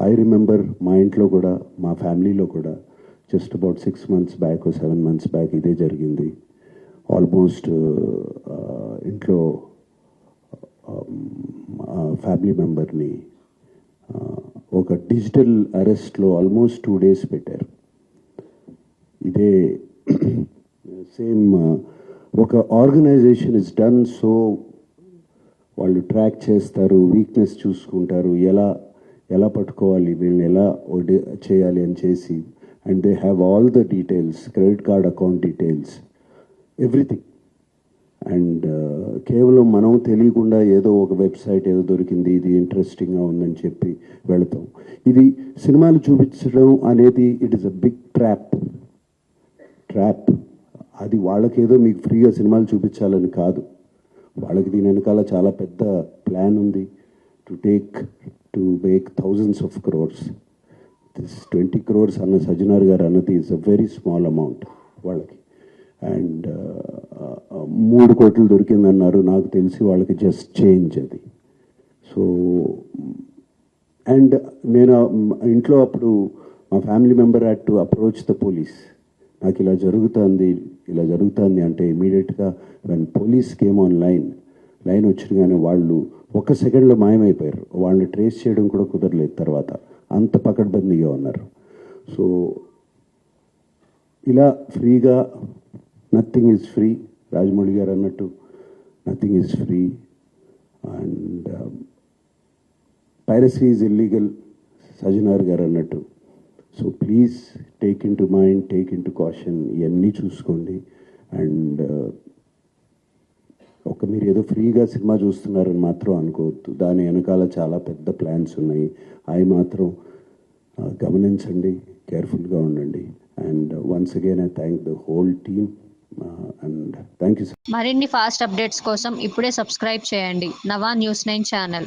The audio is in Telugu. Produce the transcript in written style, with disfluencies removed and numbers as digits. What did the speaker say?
ఐ రిమెంబర్ మా ఇంట్లో కూడా, మా ఫ్యామిలీలో కూడా just about 6 months back 7 months back ఇదే జరిగింది. ఆల్మోస్ట్ ఇంట్లో ఫ్యామిలీ మెంబర్ని ఒక డిజిటల్ అరెస్ట్లో ఆల్మోస్ట్ 2 days పెట్టారు. ఇదే సేమ్ ఒక ఆర్గనైజేషన్ ఇస్ డన్ సో, వాళ్ళు ట్రాక్ చేస్తారు, వీక్నెస్ చూసుకుంటారు, ఎలా పట్టుకోవాలి, వీళ్ళని ఎలా చేయాలి అని చేసి, and they have all the details, credit card account details, everything. And కేవలం మనం తెలియకుండా ఏదో ఒక వెబ్సైట్ ఏదో దొరికింది, ఇది ఇంట్రెస్టింగ్గా ఉందని చెప్పి వెళతాం. ఇది సినిమాలు చూపించడం అనేది it is a big trap. అది వాళ్ళకేదో మీకు ఫ్రీగా సినిమాలు చూపించాలని కాదు, వాళ్ళకి దీని వెనకాల చాలా పెద్ద ప్లాన్ ఉంది. To make thousands of crores. This 20 crores అన్న సజ్జనార్ గారు అన్నది is a very small amount వాళ్ళకి. అండ్ 3 కోట్లు దొరికిందన్నారు, నాకు తెలిసి వాళ్ళకి జస్ట్ చేంజ్ అది. సో అండ్ నేను ఇంట్లో అప్పుడు మా family member had to approach the police. నాకు ఇలా జరుగుతుంది అంటే ఇమీడియట్గా when police came on line వచ్చినగానే వాళ్ళు 1 సెకండ్లో మాయమైపోయారు. వాళ్ళని ట్రేస్ చేయడం కూడా కుదరలేదు తర్వాత, అంత పకడ్బందీగా ఉన్నారు. సో ఇలా ఫ్రీగా నథింగ్ ఈజ్ ఫ్రీ, రాజమౌళి గారు అన్నట్టు nothing is free. And piracy is illegal, Sajjanar గారు అన్నట్టు. So please take in to mind, take in to caution, ఇవన్నీ చూసుకోండి. అండ్ మీరు ఏదో ఫ్రీగా సినిమా చూస్తున్నారని మాత్రం అనుకోవద్దు, దాని వెనకాల చాలా పెద్ద ప్లాన్స్ ఉన్నాయి. అవి మాత్రం గమనించండి, కేర్ఫుల్గా ఉండండి. And once again I thank the whole team and thank you. మరిన్ని ఫాస్ట్ అప్డేట్స్ కోసం ఇప్పుడే సబ్స్క్రైబ్ చేయండి నవా న్యూస్ 9 ఛానల్.